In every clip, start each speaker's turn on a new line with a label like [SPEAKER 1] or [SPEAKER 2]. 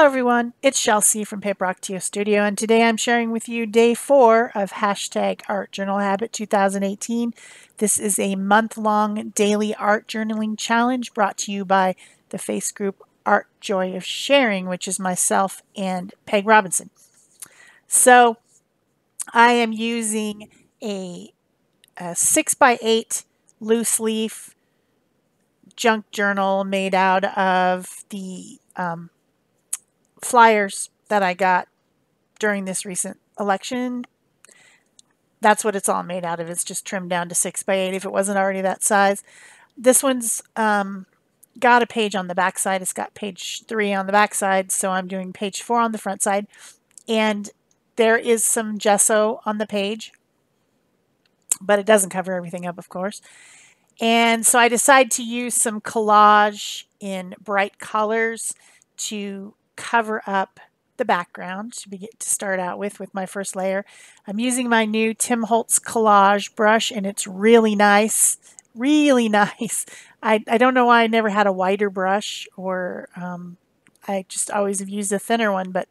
[SPEAKER 1] Hello everyone, it's Shel C from PaperOcotilloStudio, and today I'm sharing with you day 4 of hashtag Art Journal Habit 2018. This is a month-long daily art journaling challenge brought to you by the face group Art Joy of Sharing, which is myself and Peg Robinson. So I am using a 6x8 loose leaf junk journal made out of the flyers that I got during this recent election. That's what it's all made out of. It's just trimmed down to 6x8 if it wasn't already that size. This one's got a page on the back side. It's got page 3 on the back side, so I'm doing page 4 on the front side. And there is some gesso on the page, but it doesn't cover everything up, of course. And so I decided to use some collage in bright colors to cover up the background to start out with my first layer. I'm using my new Tim Holtz collage brush, and it's really nice, really nice. I don't know why I never had a wider brush, or I just always have used a thinner one, but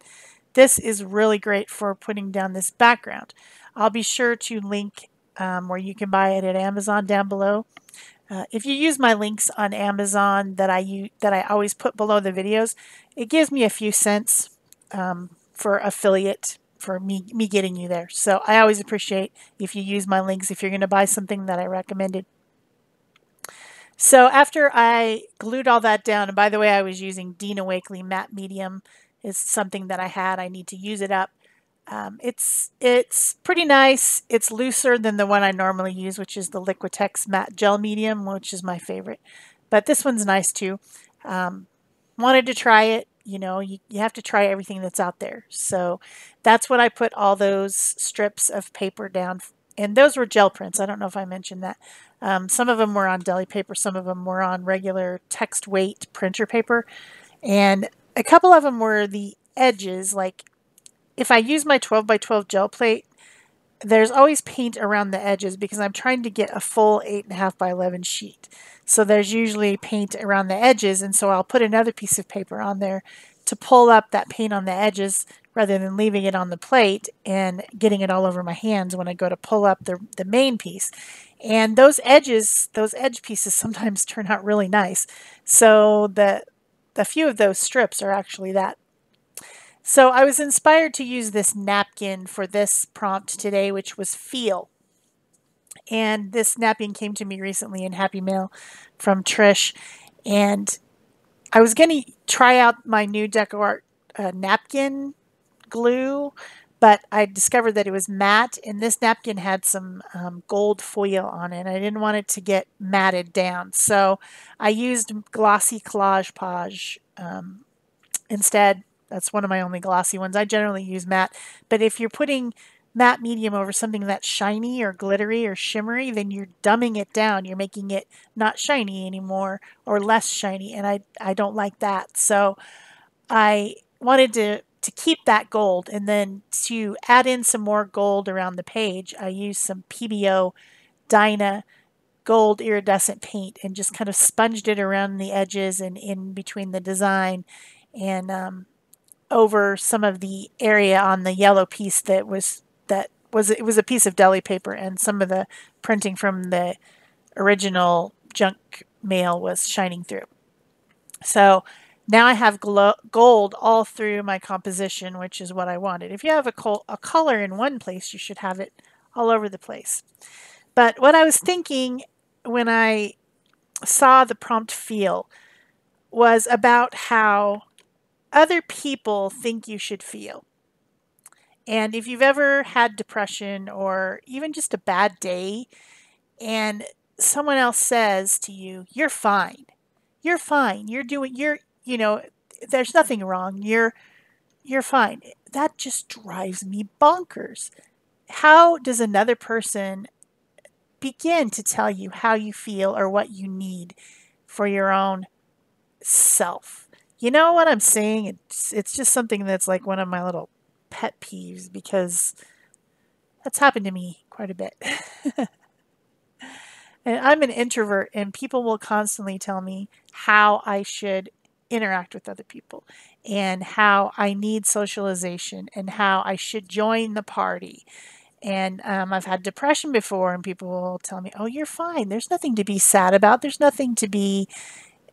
[SPEAKER 1] this is really great for putting down this background. I'll be sure to link where you can buy it at Amazon down below. If you use my links on Amazon that I always put below the videos, it gives me a few cents for affiliate for me getting you there. So I always appreciate if you use my links if you're going to buy something that I recommended. So after I glued all that down, and by the way, I was using Dina Wakely matte medium. Is something that I had. I need to use it up. It's pretty nice. It's looser than the one I normally use, which is the Liquitex matte gel medium, which is my favorite. But this one's nice too. Wanted to try it. You know, you have to try everything that's out there. So that's what I put all those strips of paper down. And those were gel prints. I don't know if I mentioned that. Some of them were on deli paper. Some of them were on regular text weight printer paper. And a couple of them were the edges, like if I use my 12x12 gel plate, there's always paint around the edges because I'm trying to get a full 8.5x11 sheet. So there's usually paint around the edges, and so I'll put another piece of paper on there to pull up that paint on the edges rather than leaving it on the plate and getting it all over my hands when I go to pull up the main piece. And those edge pieces sometimes turn out really nice. So the few of those strips are actually that. So I was inspired to use this napkin for this prompt today, which was feel. And this napkin came to me recently in Happy Mail from Trish. And I was going to try out my new DecoArt napkin glue, but I discovered that it was matte, and this napkin had some gold foil on it. I didn't want it to get matted down. So I used glossy collage page instead. That's one of my only glossy ones. I generally use matte, but if you're putting matte medium over something that's shiny or glittery or shimmery, then you're dumbing it down. You're making it not shiny anymore or less shiny, and I don't like that. So I wanted to keep that gold, and then to add in some more gold around the page, I used some PBO Dina gold iridescent paint and just kind of sponged it around the edges and in between the design, and over some of the area on the yellow piece it was a piece of deli paper, and some of the printing from the original junk mail was shining through. So now I have gold all through my composition, which is what I wanted. If you have a color in one place, you should have it all over the place. But what I was thinking when I saw the prompt feel was about how other people think you should feel. And if you've ever had depression or even just a bad day, and someone else says to you, you're fine, there's nothing wrong, you're fine. That just drives me bonkers. How does another person begin to tell you how you feel or what you need for your own self? You know what I'm saying? It's just something that's like one of my little pet peeves, because that's happened to me quite a bit. And I'm an introvert, and people will constantly tell me how I should interact with other people and how I need socialization and how I should join the party. And I've had depression before, and people will tell me, "Oh, you're fine. There's nothing to be sad about. There's nothing to be,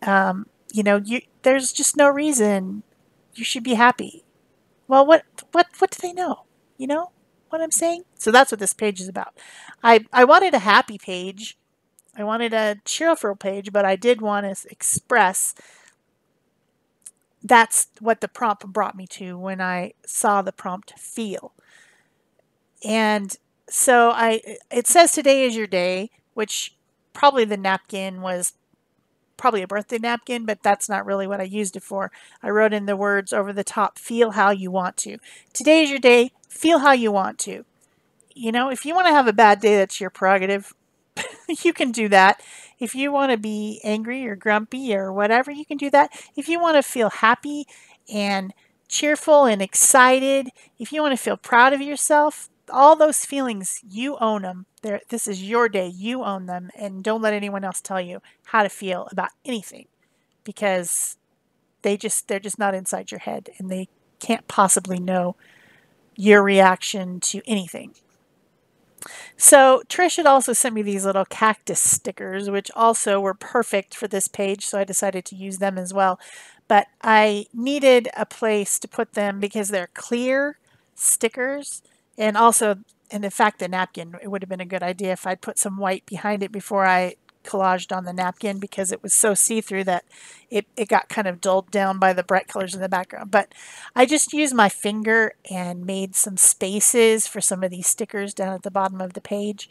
[SPEAKER 1] there's just no reason you should be happy." Well, what do they know? You know what I'm saying? So that's what this page is about. I wanted a happy page. I wanted a cheerful page, but I did want to express that's what the prompt brought me to when I saw the prompt feel. And so it says today is your day, which probably the napkin was probably a birthday napkin, but that's not really what I used it for. I wrote in the words over the top, feel how you want to. Today is your day, feel how you want to. You know, if you want to have a bad day, that's your prerogative. You can do that. If you want to be angry or grumpy or whatever, you can do that. If you want to feel happy and cheerful and excited, if you want to feel proud of yourself, all those feelings, you own them. This is your day. You own them. And don't let anyone else tell you how to feel about anything, because they're just not inside your head, and they can't possibly know your reaction to anything. So Trish had also sent me these little cactus stickers, which also were perfect for this page, so I decided to use them as well. But I needed a place to put them because they're clear stickers, and also, and in fact, the napkin, it would have been a good idea if I'd put some white behind it before I collaged on the napkin, because it was so see-through that it got kind of dulled down by the bright colors in the background. But I just used my finger and made some spaces for some of these stickers down at the bottom of the page.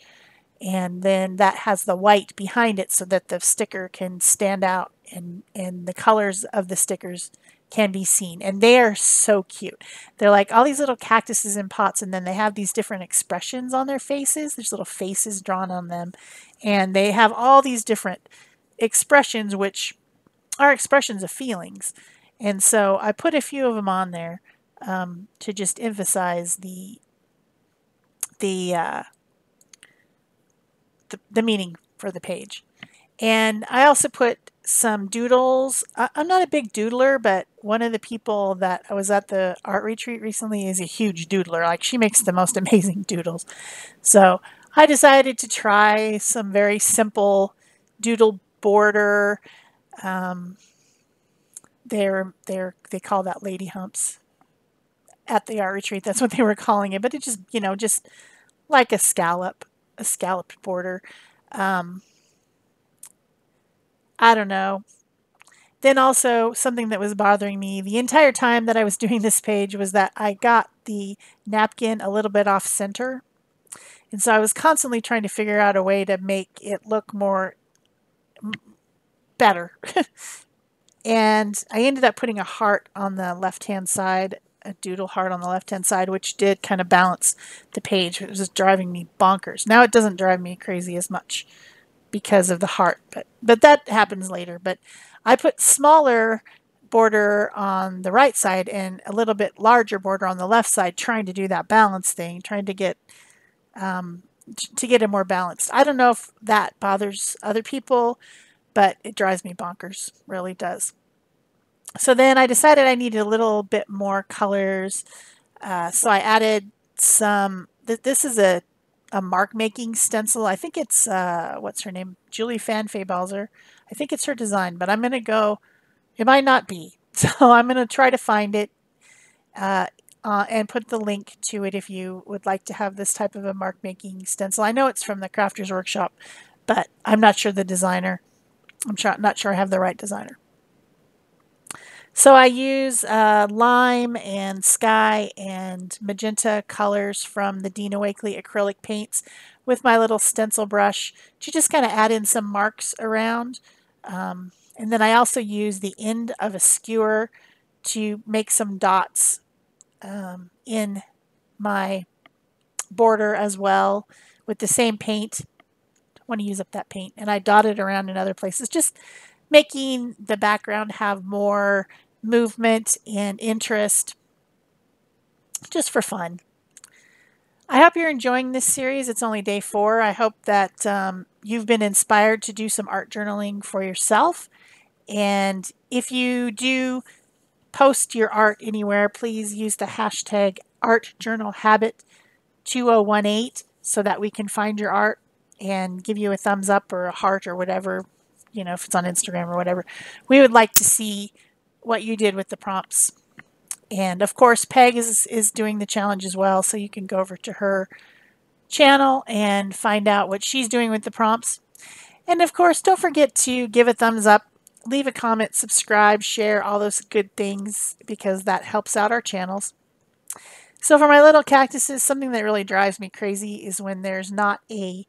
[SPEAKER 1] And then that has the white behind it so that the sticker can stand out, and the colors of the stickers can be seen. And they are so cute. They're like all these little cactuses in pots, and then they have these different expressions on their faces. There's little faces drawn on them, and they have all these different expressions, which are expressions of feelings. And so I put a few of them on there to just emphasize the, uh, the meaning for the page. And I also put some doodles. I'm not a big doodler, but one of the people that I was at the art retreat recently is a huge doodler. Like, she makes the most amazing doodles. So I decided to try some very simple doodle border. They call that lady humps at the art retreat. That's what they were calling it. But it just, just like a scalloped border. I don't know. Then also, something that was bothering me the entire time that I was doing this page was that I got the napkin a little bit off center. And so I was constantly trying to figure out a way to make it look more better. And I ended up putting a heart on the left-hand side, a doodle heart on the left-hand side, which did kind of balance the page. It was just driving me bonkers. Now it doesn't drive me crazy as much because of the heart, but that happens later. But I put smaller border on the right side and a little bit larger border on the left side, trying to do that balance thing, trying to get it more balanced. I don't know if that bothers other people, but it drives me bonkers, really does. So then I decided I needed a little bit more colors, so I added some. This is a mark making stencil. I think it's what's her name, Julie Fanfay-Balzer. I think it's her design, but I'm gonna go. It might not be, so I'm gonna try to find it and put the link to it if you would like to have this type of a mark making stencil. I know it's from the Crafters Workshop, but I'm not sure the designer. Not sure I have the right designer. So I use lime and sky and magenta colors from the Dina Wakely acrylic paints with my little stencil brush to just kind of add in some marks around. And then I also use the end of a skewer to make some dots in my border as well with the same paint. I want to use up that paint. And I dot it around in other places, just making the background have more movement and interest, just for fun. I hope you're enjoying this series. It's only day 4. I hope that you've been inspired to do some art journaling for yourself, And if you do post your art anywhere, please use the hashtag ArtJournalHabit2018 so that we can find your art and give you a thumbs up or a heart or whatever, if it's on Instagram or whatever. We would like to see what you did with the prompts. And of course, Peg is doing the challenge as well, so you can go over to her channel and find out what she's doing with the prompts. And of course, don't forget to give a thumbs up, leave a comment, subscribe, share, all those good things, because that helps out our channels. So for my little cactuses, something that really drives me crazy is when there's not a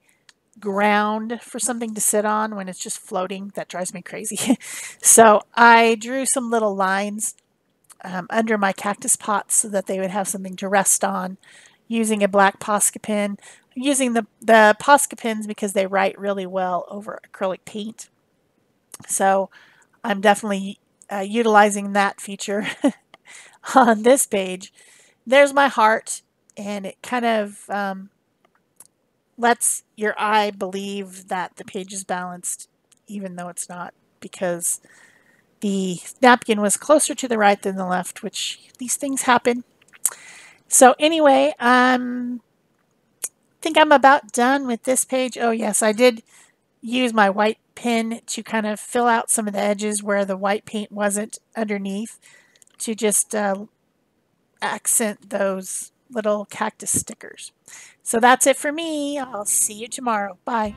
[SPEAKER 1] ground for something to sit on, when it's just floating. That drives me crazy. So I drew some little lines under my cactus pots so that they would have something to rest on, using a black Posca pen. I'm using the Posca pens because they write really well over acrylic paint. So I'm definitely utilizing that feature on this page. There's my heart, and it kind of lets your eye believe that the page is balanced, even though it's not, because the napkin was closer to the right than the left, which these things happen. So anyway, think I'm about done with this page. Oh yes, I did use my white pen to kind of fill out some of the edges where the white paint wasn't underneath, to just accent those little cactus stickers. So that's it for me. I'll see you tomorrow. Bye.